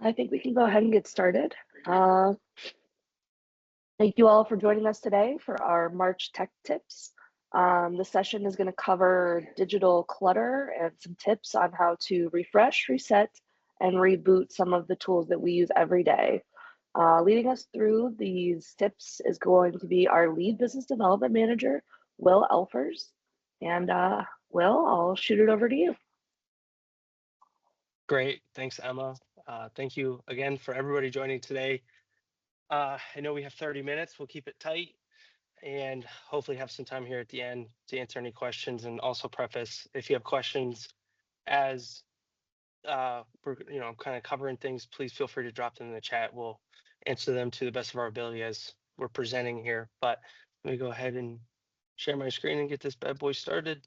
I think we can go ahead and get started. Uh, Thank you all for joining us today for our March Tech Tips. The session is going to cover digital clutter and some tips on how to refresh, reset, and reboot some of the tools that we use every day. Leading us through these tips is going to be our lead business development manager, Will Elfers. And Will, I'll shoot it over to you. Great. Thanks, Emma. Thank you again for everybody joining today. I know we have 30 minutes. We'll keep it tight and hopefully have some time here at the end to answer any questions, and also preface if you have questions as we're kind of covering things, please feel free to drop them in the chat. We'll answer them to the best of our ability as we're presenting here. But let me go ahead and share my screen and get this bad boy started.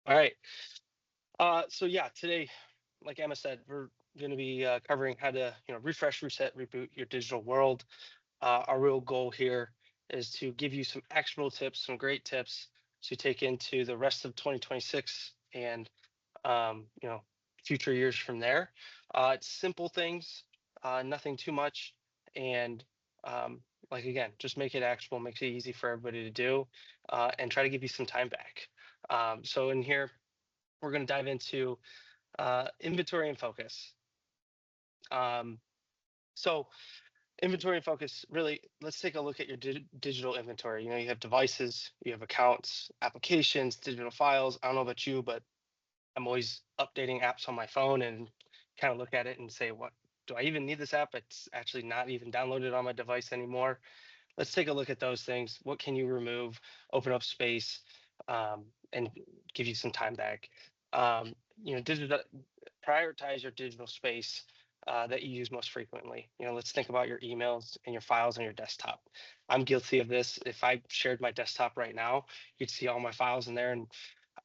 All right. So yeah, today, like Emma said, we're going to be covering how to, refresh, reset, reboot your digital world. Our real goal here is to give you some actionable tips, some great tips to take into the rest of 2026 and, future years from there. It's simple things, nothing too much, and like again, just make it actionable, makes it easy for everybody to do, and try to give you some time back. So in here, we're going to dive into inventory and focus. So inventory and focus, really, let's take a look at your digital inventory. You have devices, you have accounts, applications, digital files. I don't know about you, but I'm always updating apps on my phone and kind of look at it and say, what do I even need this app? It's actually not even downloaded on my device anymore. Let's take a look at those things. What can you remove, open up space, and give you some time back? Digital, prioritize your digital space that you use most frequently. Let's think about your emails and your files on your desktop. I'm guilty of this. If I shared my desktop right now, you'd see all my files in there, and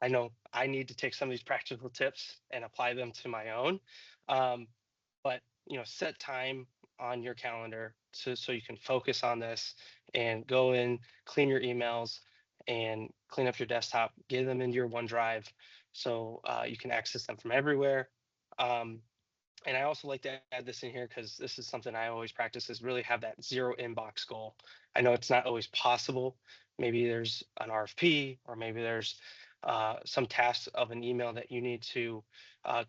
I know I need to take some of these practical tips and apply them to my own. But set time on your calendar so you can focus on this and go in, clean your emails, and clean up your desktop, get them into your OneDrive so you can access them from everywhere. And I also like to add this in here because this is something I always practice, is really have that zero inbox goal. I know it's not always possible. Maybe there's an RFP, or maybe there's some task of an email that you need to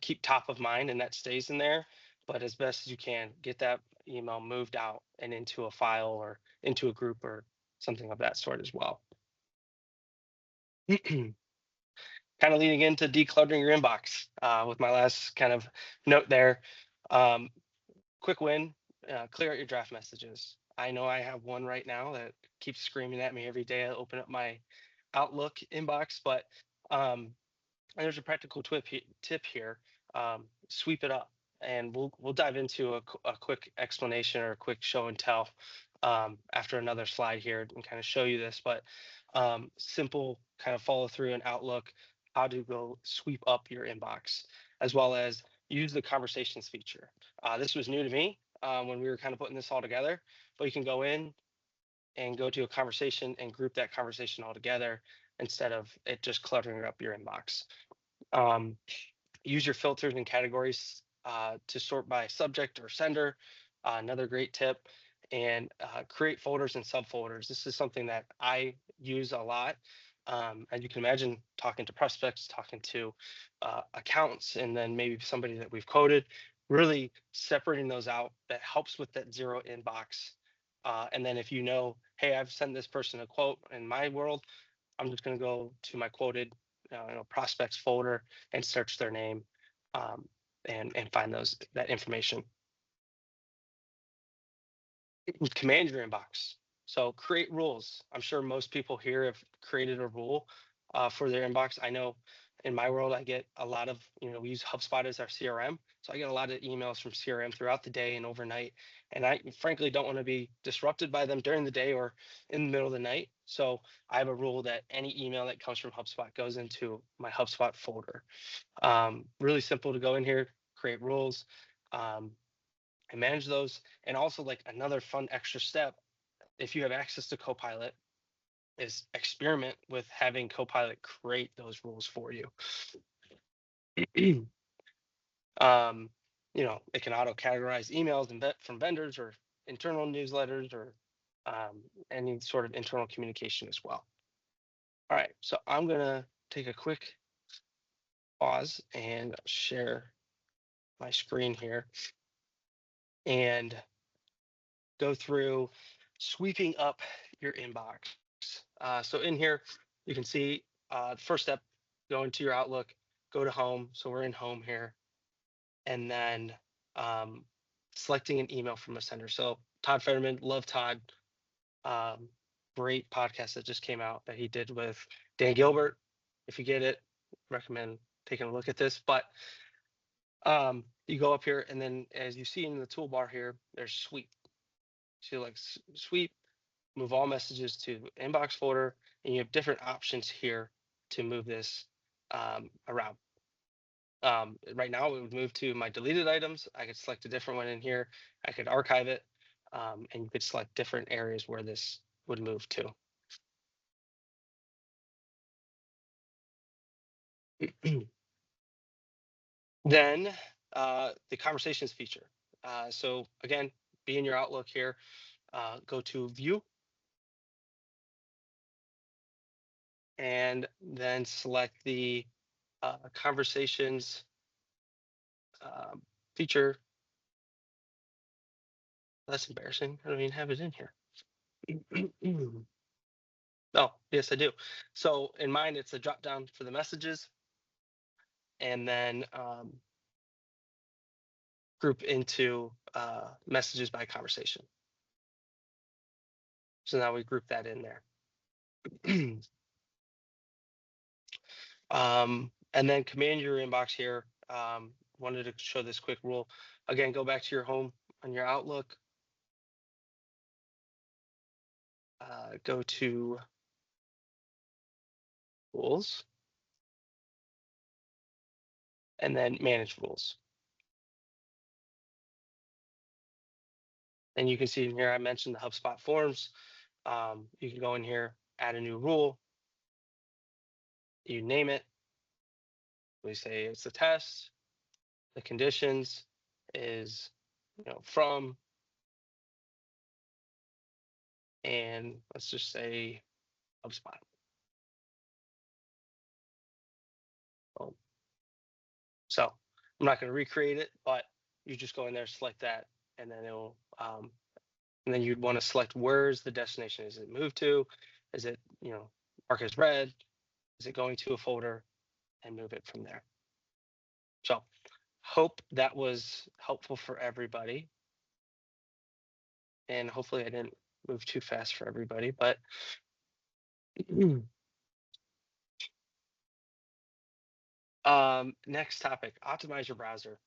keep top of mind, and that stays in there. But as best as you can, get that email moved out and into a file or into a group or something of that sort as well. Kind of leading into decluttering your inbox with my last kind of note there. Quick win, clear out your draft messages. I know I have one right now that keeps screaming at me every day I open up my Outlook inbox, but there's a practical tip here. Sweep it up, and we'll dive into a quick explanation or a quick show and tell after another slide here and kind of show you this. But simple kind of follow through in Outlook, how to go sweep up your inbox, as well as use the conversations feature. This was new to me when we were kind of putting this all together, but you can go in and go to a conversation and group that conversation all together instead of it just cluttering up your inbox. Use your filters and categories to sort by subject or sender. Another great tip. And create folders and subfolders. This is something that I use a lot. As you can imagine, talking to prospects, talking to accounts, and then maybe somebody that we've quoted, really separating those out, that helps with that zero inbox. And then if hey, I've sent this person a quote in my world, I'm just going to go to my quoted prospects folder and search their name and find that information. Command your inbox. So create rules. I'm sure most people here have created a rule for their inbox. I know in my world, I get a lot of, we use HubSpot as our CRM. So I get a lot of emails from CRM throughout the day and overnight. And I frankly don't want to be disrupted by them during the day or in the middle of the night. So I have a rule that any email that comes from HubSpot goes into my HubSpot folder. Really simple to go in here, create rules. And manage those. And also, like, another fun extra step, if you have access to Copilot, is experiment with having Copilot create those rules for you. um, it can auto categorize emails and from vendors or internal newsletters or any sort of internal communication as well. All right, so I'm gonna take a quick pause and share my screen here and go through sweeping up your inbox. So in here, you can see the first step, go into your Outlook, go to home. So we're in home here, and then um, selecting an email from a sender. So Todd Fetterman, love Todd. Um, Great podcast that just came out that he did with Dan Gilbert. If you get it, recommend taking a look at this. But you go up here, and then as you see in the toolbar here, there's sweep. So like sweep, move all messages to inbox folder, and you have different options here to move this around. Right now it would move to my deleted items. I could select a different one in here. I could archive it, and you could select different areas where this would move to. Then the conversations feature. So again, be in your Outlook here, go to view, and then select the conversations feature. That's embarrassing. I don't even have it in here. Oh, yes, I do. So in mine, it's a drop down for the messages, and then group into messages by conversation. So now we group that in there. And then command your inbox here. Wanted to show this quick rule. Again, go back to your home on your Outlook. Go to rules, and then manage rules. And you can see in here, I mentioned the HubSpot forms. You can go in here, add a new rule. You name it. We say it's a test. The conditions is, from, and let's just say HubSpot. So I'm not going to recreate it, but you just go in there, select that, and then it'll, and then you'd want to select where's the destination. Is it moved to? Is it, mark as red? Is it going to a folder? And move it from there. So hope that was helpful for everybody. And hopefully I didn't move too fast for everybody, but next topic, optimize your browser.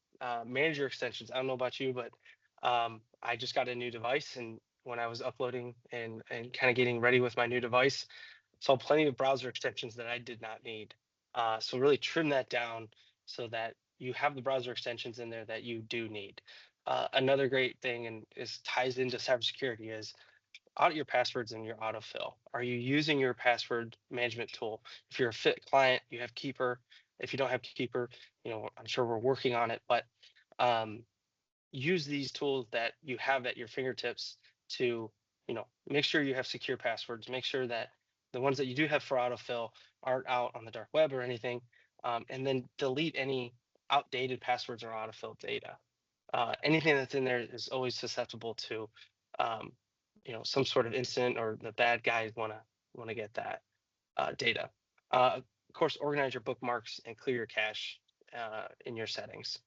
Manage your extensions. I don't know about you, but I just got a new device, and when I was uploading and kind of getting ready with my new device, saw plenty of browser extensions that I did not need. So really trim that down so that you have the browser extensions in there that you do need. Another great thing, and is ties into cybersecurity, is audit your passwords and your autofill. Are you using your password management tool? If you're a Fit client, you have Keeper. If you don't have Keeper, I'm sure we're working on it, but use these tools that you have at your fingertips to, make sure you have secure passwords. Make sure that the ones that you do have for autofill aren't out on the dark web or anything, and then delete any outdated passwords or autofill data. Anything that's in there is always susceptible to some sort of incident, or the bad guys want to get that data. Of course, organize your bookmarks and clear your cache in your settings.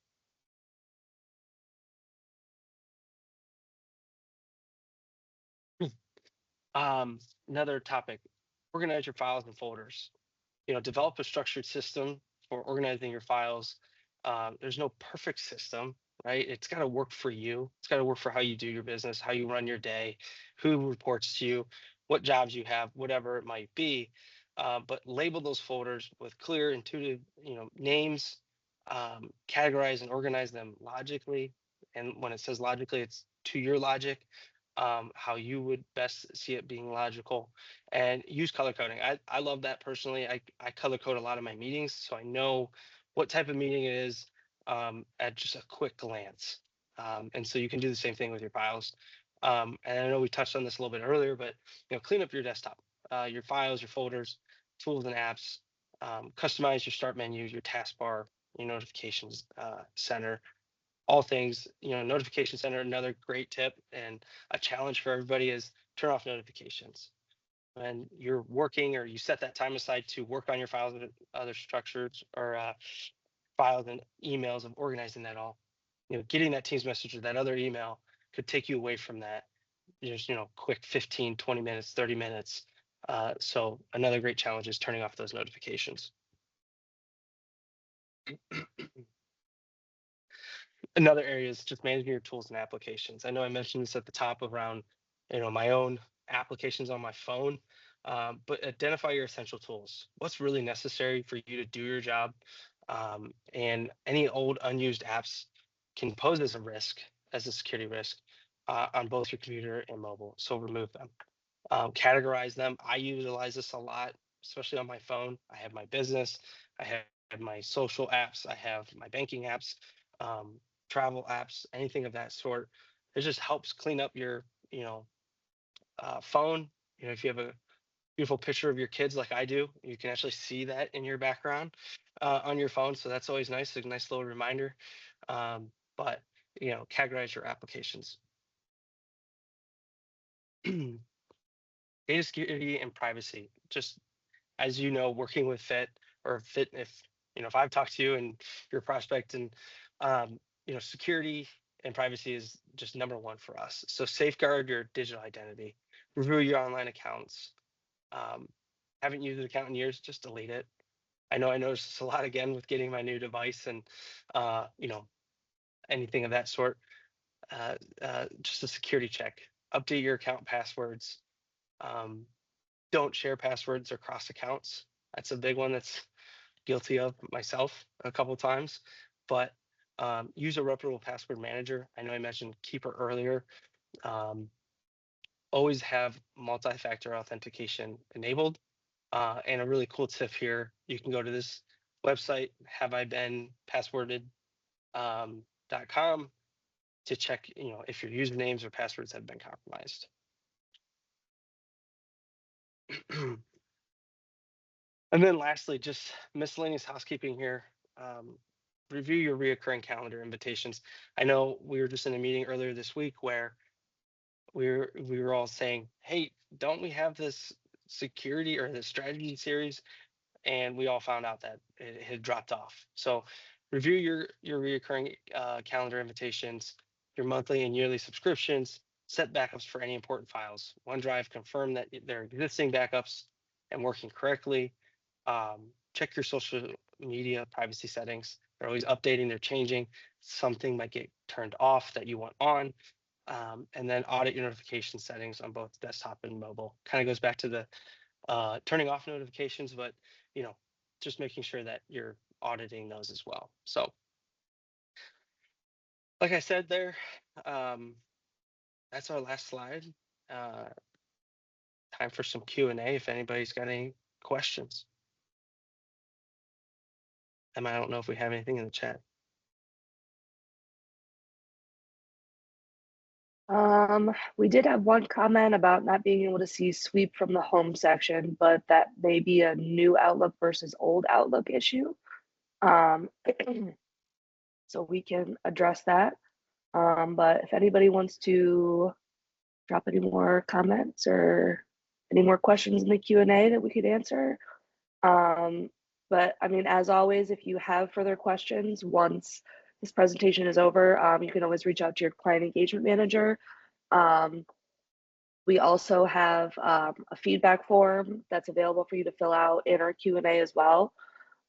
Another topic, organize your files and folders. Develop a structured system for organizing your files. There's no perfect system, right? It's got to work for you. It's got to work for how you do your business, how you run your day, who reports to you, what jobs you have, whatever it might be. But label those folders with clear, intuitive, names. Categorize and organize them logically. And when it says logically, it's to your logic, how you would best see it being logical. And use color coding. I love that personally. I color code a lot of my meetings, so I know what type of meeting it is at just a quick glance. And so you can do the same thing with your files. And I know we touched on this a little bit earlier, but clean up your desktop, your files, your folders, tools and apps. Customize your start menu, your taskbar, your notifications center. All things, notification center. Another great tip and a challenge for everybody is turn off notifications when you're working, or you set that time aside to work on your files and other structures, or files and emails, of organizing that all. Getting that Teams message or that other email could take you away from that. Just quick 15, 20 minutes, 30 minutes. So another great challenge is turning off those notifications. Another area is just managing your tools and applications. I know I mentioned this at the top around, my own applications on my phone, but identify your essential tools. What's really necessary for you to do your job, and any old unused apps can pose as a risk, as a security risk, on both your computer and mobile. So remove them. Categorize them. I utilize this a lot, especially on my phone. I have my business, I have my social apps, I have my banking apps, travel apps, anything of that sort. It just helps clean up your, phone. If you have a beautiful picture of your kids like I do, you can actually see that in your background on your phone. So that's always nice, a nice little reminder. But categorize your applications. Data security and privacy. Just as working with Fit, or Fit, if I've talked to you and your prospect, and security and privacy is just number one for us. So safeguard your digital identity, review your online accounts. Haven't used an account in years, just delete it. I know I noticed this a lot again with getting my new device, and anything of that sort. Just a security check. Update your account passwords. Don't share passwords across accounts. That's a big one that's guilty of myself a couple times. But use a reputable password manager. I know I mentioned Keeper earlier. Always have multi-factor authentication enabled. And a really cool tip here, you can go to this website, haveibeenpassworded.com, to check, if your usernames or passwords have been compromised. And then lastly, just miscellaneous housekeeping here. Review your reoccurring calendar invitations. I know we were just in a meeting earlier this week where we were all saying, hey, don't we have this security or the strategy series? And we all found out that it had dropped off. So review your reoccurring calendar invitations, your monthly and yearly subscriptions, set backups for any important files. OneDrive, confirm that they're existing backups and working correctly. Check your social media privacy settings. They're always updating, they're changing. Something might get turned off that you want on. And then audit your notification settings on both desktop and mobile. Kind of goes back to the turning off notifications, but just making sure that you're auditing those as well. So like I said there, that's our last slide. Time for some Q&A if anybody's got any questions. Emma, I don't know if we have anything in the chat. We did have one comment about not being able to see sweep from the home section, but that may be a new Outlook versus old Outlook issue. So we can address that. But if anybody wants to drop any more comments or any more questions in the Q&A that we could answer. But I mean, as always, if you have further questions, once this presentation is over, you can always reach out to your client engagement manager. We also have a feedback form that's available for you to fill out in our Q&A as well,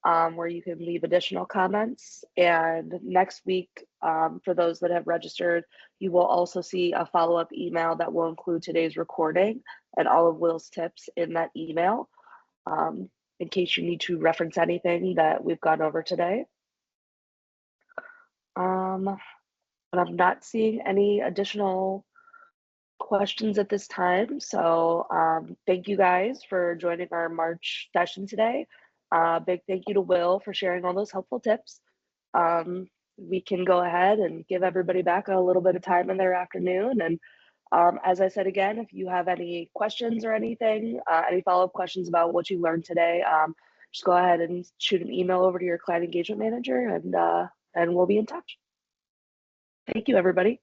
where you can leave additional comments. And next week, for those that have registered, you will also see a follow-up email that will include today's recording and all of Will's tips in that email, in case you need to reference anything that we've gone over today. But I'm not seeing any additional questions at this time. So thank you guys for joining our March session today. Big thank you to Will for sharing all those helpful tips. We can go ahead and give everybody back a little bit of time in their afternoon. And as I said again, if you have any questions or anything, any follow-up questions about what you learned today, just go ahead and shoot an email over to your client engagement manager, and we'll be in touch. Thank you, everybody.